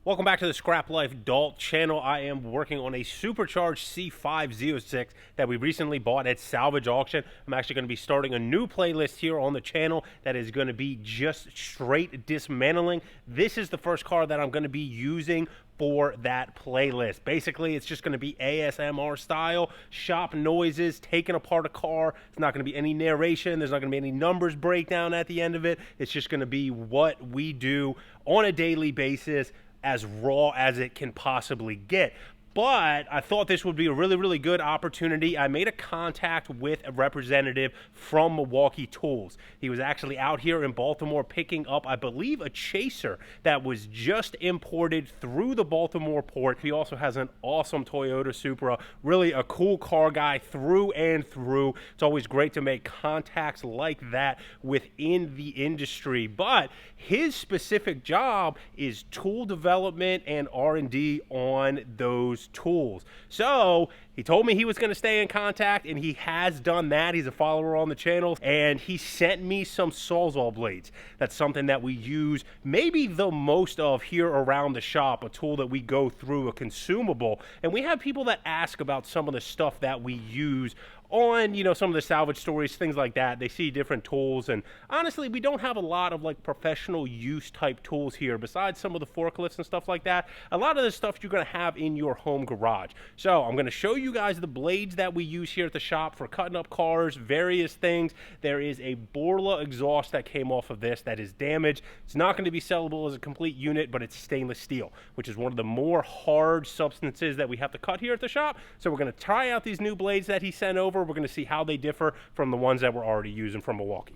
Welcome back to the Scrap Life Dalt channel. I am working on a supercharged C5 Z06 that we recently bought at salvage auction. I'm actually going to be starting a new playlist here on the channel that is going to be just straight dismantling. This is the first car that I'm going to be using for that playlist. Basically, it's just going to be ASMR style, shop noises, taking apart a car. It's not going to be any narration. There's not going to be any numbers breakdown at the end of it. It's just going to be what we do on a daily basis, as raw as it can possibly get. But I thought this would be a really good opportunity. I made a contact with a representative from Milwaukee Tools. He was actually out here in Baltimore picking up, I believe, a chaser that was just imported through the Baltimore port. He also has an awesome Toyota Supra, really a cool car guy through and through. It's always great to make contacts like that within the industry. But his specific job is tool development and R&D on those tools. So he told me he was going to stay in contact, and he has done that. He's a follower on the channel, and he sent me some Sawzall blades. That's something that we use maybe the most of here around the shop, a tool that we go through, a consumable. And we have people that ask about some of the stuff that we use on, you know, some of the salvage stories, things like that. They see different tools, and honestly, we don't have a lot of like professional use type tools here besides some of the forklifts and stuff like that. A lot of the stuff you're going to have in your home garage. So I'm going to show you guys the blades that we use here at the shop for cutting up cars, various things. There is a Borla exhaust that came off of this that is damaged. It's not going to be sellable as a complete unit, but it's stainless steel, which is one of the more hard substances that we have to cut here at the shop. So we're going to try out these new blades that he sent over. We're going to see how they differ from the ones that we're already using from Milwaukee.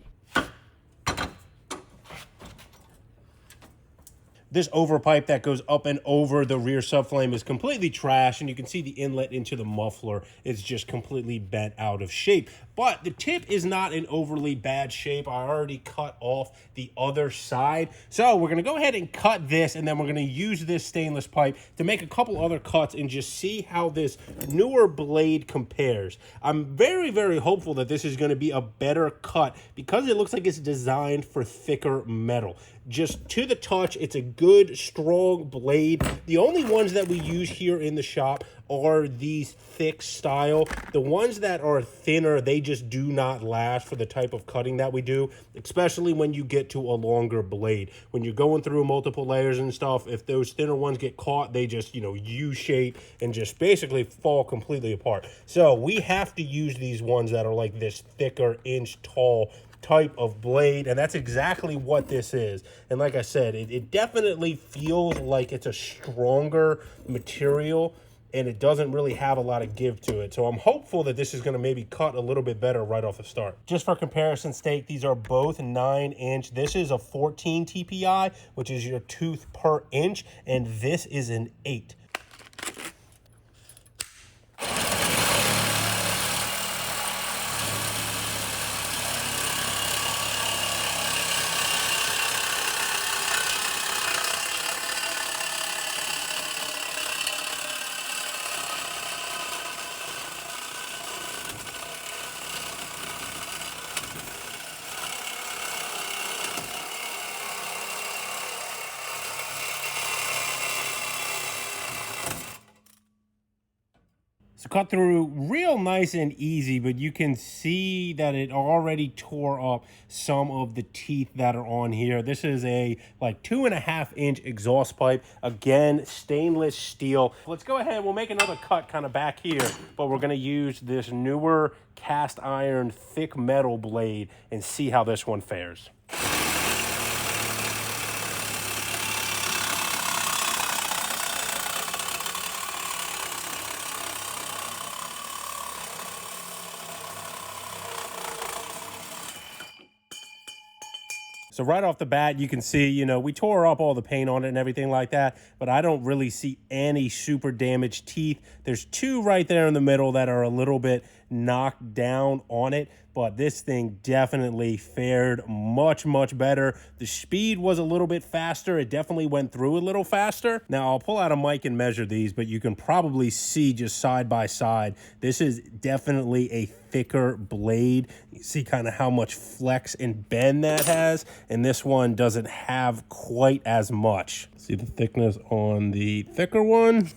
This overpipe that goes up and over the rear subframe is completely trash, and you can see the inlet into the muffler is just completely bent out of shape. But the tip is not in overly bad shape. I already cut off the other side. So we're going to go ahead and cut this, and then we're going to use this stainless pipe to make a couple other cuts and just see how this newer blade compares. I'm very hopeful that this is going to be a better cut because it looks like it's designed for thicker metal. Just to the touch, it's a good, strong blade. The only ones that we use here in the shop are these thick style. The ones that are thinner, they just do not last for the type of cutting that we do, especially when you get to a longer blade. When you're going through multiple layers and stuff, if those thinner ones get caught, they just, you know, U-shape and just basically fall completely apart. So we have to use these ones that are like this thicker, inch tall type of blade, and that's exactly what this is. And like I said, it definitely feels like it's a stronger material, and it doesn't really have a lot of give to it. So I'm hopeful that this is going to maybe cut a little bit better right off the start. Just for comparison's sake, these are both 9-inch. This is a 14 TPI, which is your tooth per inch, and this is an 8. So cut through real nice and easy, but you can see that it already tore up some of the teeth that are on here. This is a like 2.5-inch exhaust pipe. Again, stainless steel. Let's go ahead, we'll make another cut kind of back here, but we're gonna use this newer cast iron thick metal blade and see how this one fares. So right off the bat, you can see, you know, we tore up all the paint on it and everything like that, but I don't really see any super damaged teeth. There's two right there in the middle that are a little bit knocked down on it, but this thing definitely fared much, much better. The speed was a little bit faster. It definitely went through a little faster. Now, I'll pull out a mic and measure these, but you can probably see just side by side, this is definitely a thicker blade. You see kind of how much flex and bend that has, and this one doesn't have quite as much. See the thickness on the thicker one?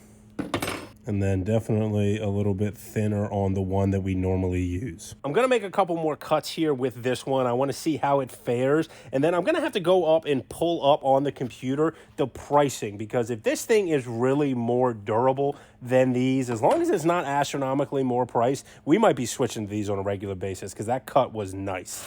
And then definitely a little bit thinner on the one that we normally use. I'm gonna make a couple more cuts here with this one. I wanna see how it fares. And then I'm gonna have to go up and pull up on the computer the pricing, because if this thing is really more durable than these, as long as it's not astronomically more priced, we might be switching to these on a regular basis, because that cut was nice.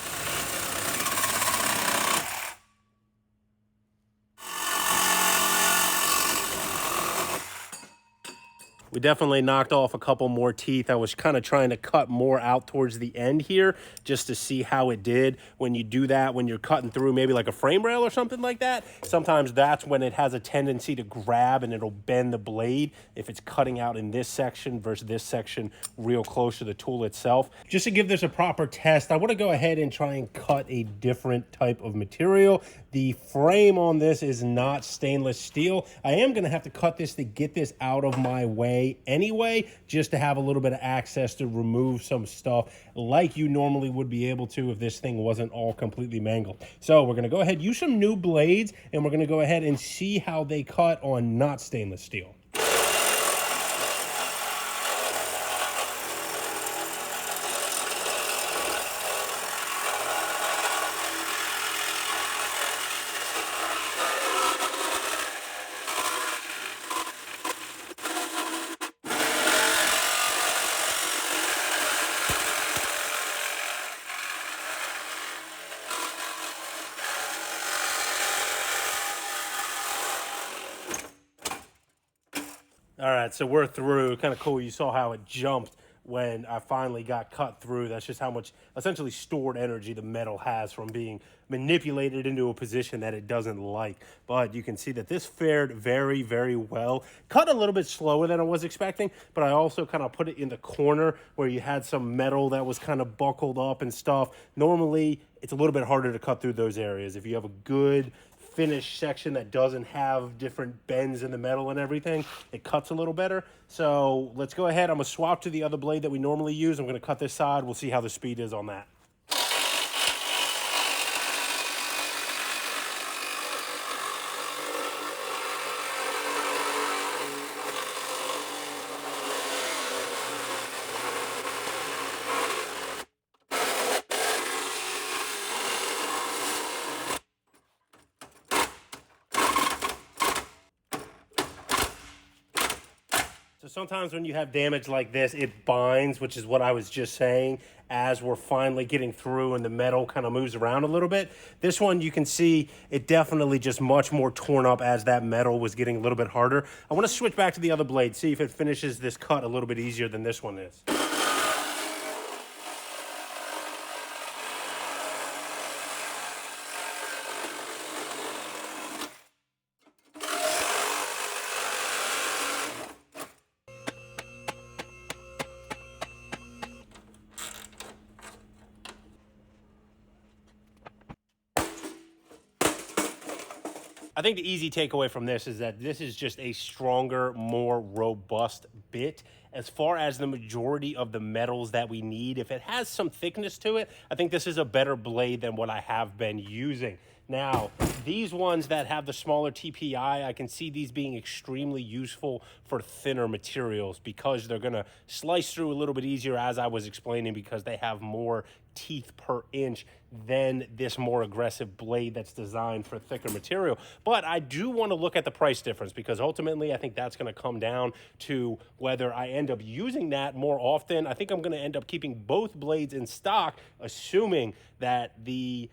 We definitely knocked off a couple more teeth. I was kind of trying to cut more out towards the end here just to see how it did. When you do that, when you're cutting through maybe like a frame rail or something like that, sometimes that's when it has a tendency to grab and it'll bend the blade if it's cutting out in this section versus this section real close to the tool itself. Just to give this a proper test, I want to go ahead and try and cut a different type of material. The frame on this is not stainless steel. I am going to have to cut this to get this out of my way anyway, just to have a little bit of access to remove some stuff like you normally would be able to if this thing wasn't all completely mangled. So we're going to go ahead, use some new blades, and we're going to go ahead and see how they cut on not stainless steel. All right, so we're through. Kind of cool. You saw how it jumped when I finally got cut through. That's just how much essentially stored energy the metal has from being manipulated into a position that it doesn't like. But you can see that this fared very, very well. Cut a little bit slower than I was expecting, but I also kind of put it in the corner where you had some metal that was kind of buckled up and stuff. Normally, it's a little bit harder to cut through those areas. If you have a good finished section that doesn't have different bends in the metal and everything, it cuts a little better. So let's go ahead. I'm gonna swap to the other blade that we normally use. I'm gonna cut this side. We'll see how the speed is on that. So sometimes when you have damage like this, it binds, which is what I was just saying, as we're finally getting through and the metal kind of moves around a little bit. This one, you can see it definitely just much more torn up as that metal was getting a little bit harder. I want to switch back to the other blade, see if it finishes this cut a little bit easier than this one is. I think the easy takeaway from this is that this is just a stronger, more robust bit. As far as the majority of the metals that we need, if it has some thickness to it, I think this is a better blade than what I have been using. Now, these ones that have the smaller TPI, I can see these being extremely useful for thinner materials because they're gonna slice through a little bit easier, as I was explaining, because they have more teeth per inch than this more aggressive blade that's designed for thicker material. But I do want to look at the price difference, because ultimately I think that's going to come down to whether I end up using that more often. I think I'm going to end up keeping both blades in stock, assuming that the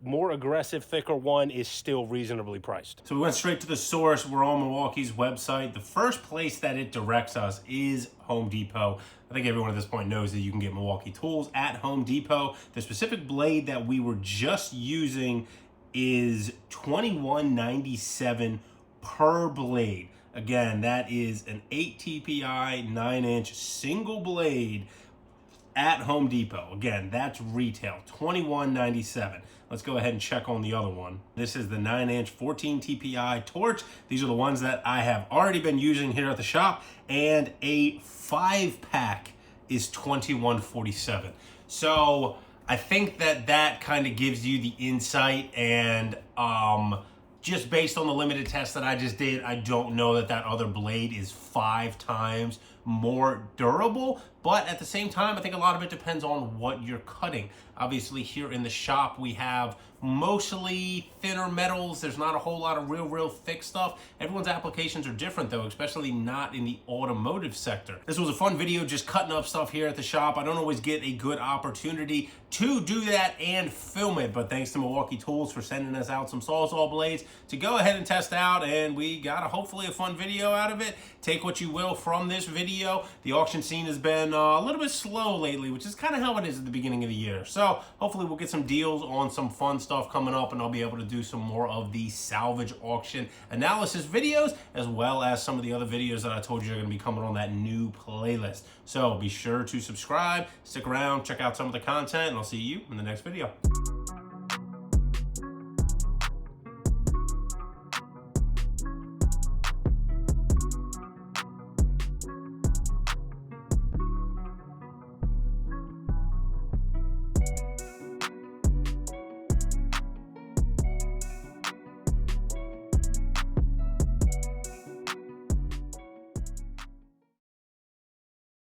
more aggressive, thicker one is still reasonably priced. So we went straight to the source. We're on Milwaukee's website. The first place that it directs us is Home Depot. I think everyone at this point knows that you can get Milwaukee Tools at Home Depot. The specific blade that we were just using is $21.97 per blade. Again, that is an 8 TPI, 9-inch single blade. at Home Depot. Again, that's retail, $21.97. Let's go ahead and check on the other one. This is the 9-inch 14 TPI torch. These are the ones that I have already been using here at the shop, and a 5-pack is $21.47. So I think that kind of gives you the insight, and just based on the limited test that I just did, I don't know that other blade is 5 times more durable, but at the same time, I think a lot of it depends on what you're cutting. Obviously, here in the shop, we have mostly thinner metals. There's not a whole lot of real thick stuff. Everyone's applications are different though, especially not in the automotive sector. This was a fun video just cutting up stuff here at the shop. I don't always get a good opportunity to do that and film it, but thanks to Milwaukee Tools for sending us out some Sawzall blades to go ahead and test out, and we got hopefully a fun video out of it. Take what you will from this video. The auction scene has been a little bit slow lately, which is kind of how it is at the beginning of the year. So hopefully we'll get some deals on some fun stuff coming up, and I'll be able to do some more of the salvage auction analysis videos, as well as some of the other videos that I told you are going to be coming on that new playlist. So be sure to subscribe, stick around, check out some of the content, and I'll see you in the next video.